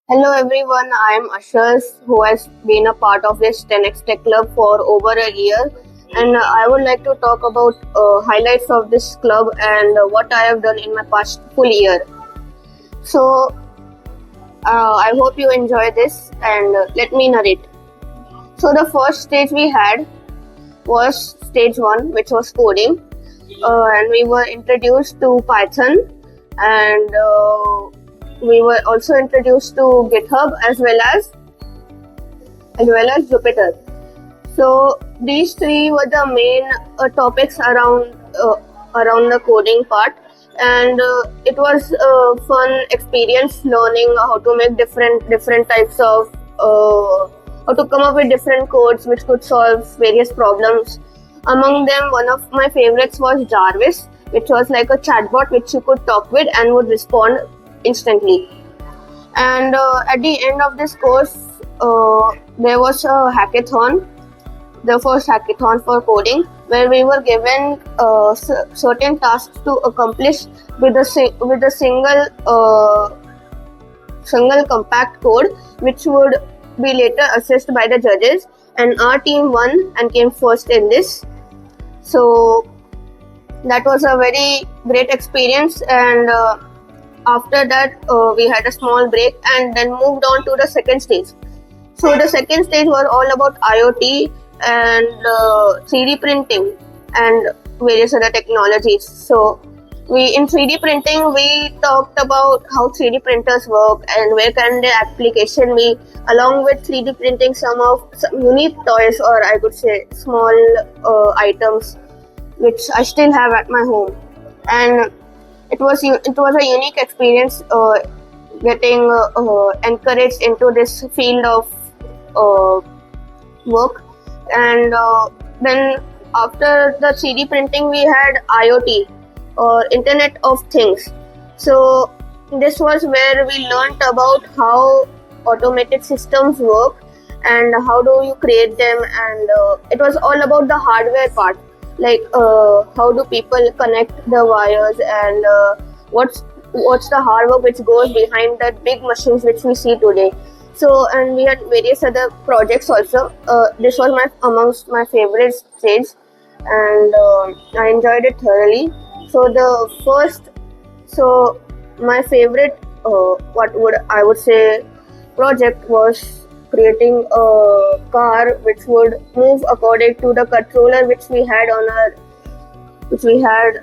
Hello everyone, I am Ashaz who has been a part of this 10xTechClub for over a year, and I would like to talk about highlights of this club and what I have done in my past full year. So I hope you enjoy this and let me narrate. So the first stage we had was stage 1, which was coding, and we were introduced to Python, and we were also introduced to GitHub as well as Jupyter. So these three were the main topics around the coding part, and it was a fun experience learning how to make different types of how to come up with different codes which could solve various problems. Among them, one of my favorites was Jarvis, which was like a chatbot which you could talk with and would respond instantly. And at the end of this course, there was a hackathon, the first hackathon for coding, where we were given certain tasks to accomplish with a single compact code, which would be later assessed by the judges. And our team won and came first in this. So that was a very great experience, and after that we had a small break and then moved on to the second stage. So the second stage was all about IoT and 3D printing and various other technologies. So in 3D printing, we talked about how 3D printers work and where can their application be, along with 3D printing some unique toys, or I could say small items which I still have at my home. And it was a unique experience getting encouraged into this field of work. And then after the 3D printing, we had IoT, or Internet of Things. So this was where we learned about how automated systems work and how do you create them, and it was all about the hardware part, like how do people connect the wires, and what's the hard work which goes behind the big machines which we see today. So, and we had various other projects also. This was amongst my favorite stage, and I enjoyed it thoroughly. So my favorite I would say project was creating a car which would move according to the controller which we had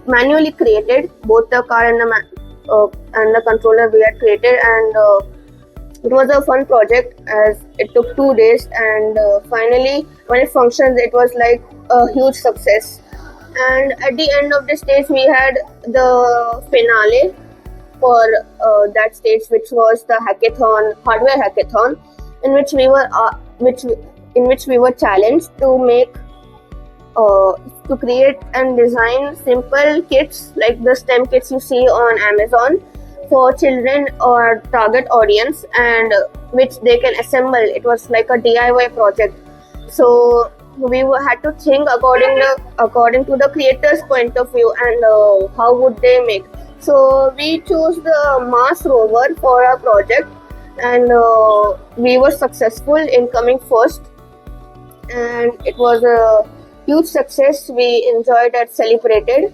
manually created, both the car and the controller we had created. And it was a fun project as it took 2 days, and finally when it functioned, it was like a huge success. And at the end of the stage, we had the finale for that stage, which was the hardware hackathon, in which we were challenged to create and design simple kits like the STEM kits you see on Amazon for children or target audience, and which they can assemble. It was like a DIY project. So we had to think according to the creator's point of view, and how would they make. So we chose the Mars rover for our project, and we were successful in coming first, and it was a huge success. We enjoyed and celebrated,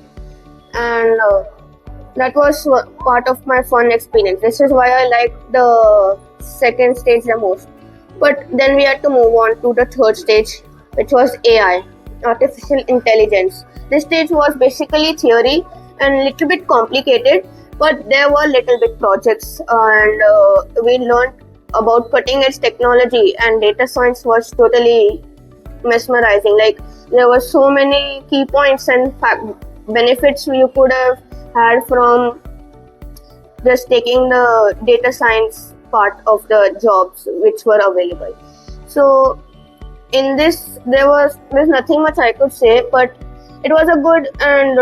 and that was part of my fun experience. This is why I like the second stage the most. But then we had to move on to the third stage, which was AI, artificial intelligence. This stage was basically theory and a little bit complicated, but there were little bit projects, and we learned about cutting edge technology, and data science was totally mesmerizing. Like, there were so many key points and benefits you could have had from just taking the data science part of the jobs which were available. So in this, there's nothing much I could say, but it was a good, and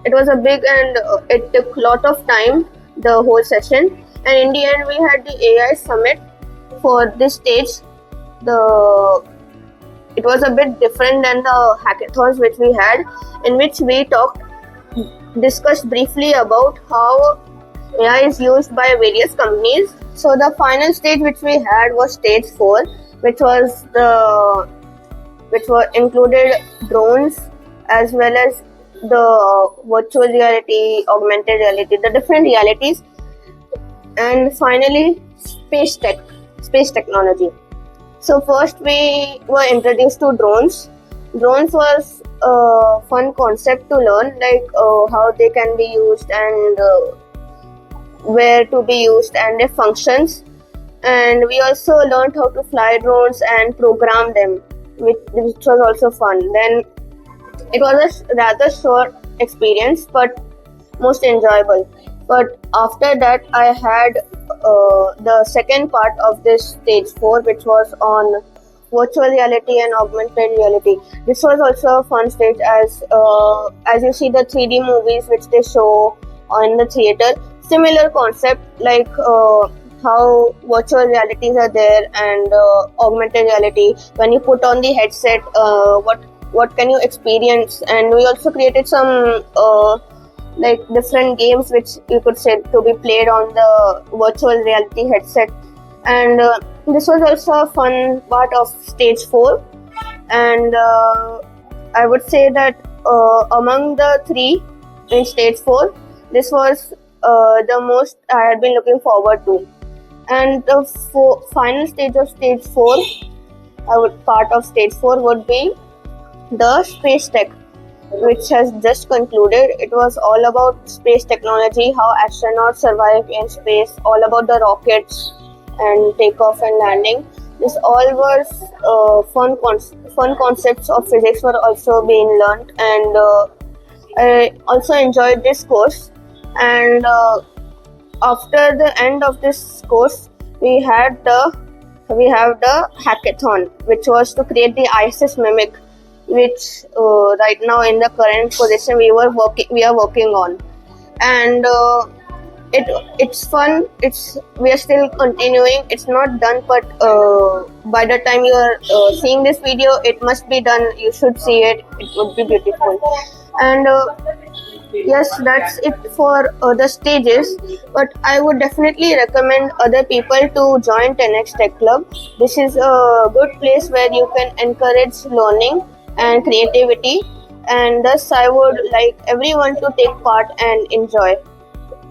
it was a big, and it took a lot of time, the whole session. And in the end, we had the AI summit for this stage. It was a bit different than the hackathons which we had, in which we discussed briefly about how AI is used by various companies. So the final stage which we had was stage 4, which was the which were included drones as well as the virtual reality, augmented reality, the different realities, and finally space technology. So first we were introduced to drones. Drones was a fun concept to learn, like how they can be used and where to be used and their functions. And we also learned how to fly drones and program them, which was also fun. Then it was a rather short experience, but most enjoyable. But after that, I had the second part of this stage 4, which was on virtual reality and augmented reality. This was also a fun stage, as you see the 3D movies which they show on the theater. Similar concept, like how virtual realities are there and augmented reality. When you put on the headset, what can you experience? And we also created some like different games which you could say to be played on the virtual reality headset. And this was also a fun part of stage 4. And I would say that among the 3 in stage 4, this was the most I had been looking forward to. And the final stage of stage 4, part of stage 4 would be the space tech, which has just concluded. It was all about space technology, how astronauts survive in space, all about the rockets and takeoff and landing. This all was fun concepts of physics were also being learned, and I also enjoyed this course. And after the end of this course, we have the hackathon, which was to create the ISS mimic, which right now in the current position we are working on. And it's fun. We are still continuing. It's not done, but by the time you are seeing this video, it must be done. You should see it. It would be beautiful. And yes, that's it for the stages. But I would definitely recommend other people to join 10x Tech Club. This is a good place where you can encourage learning and creativity, and thus I would like everyone to take part and enjoy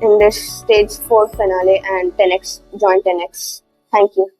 in this stage 4 finale and 10x join 10x. Thank you.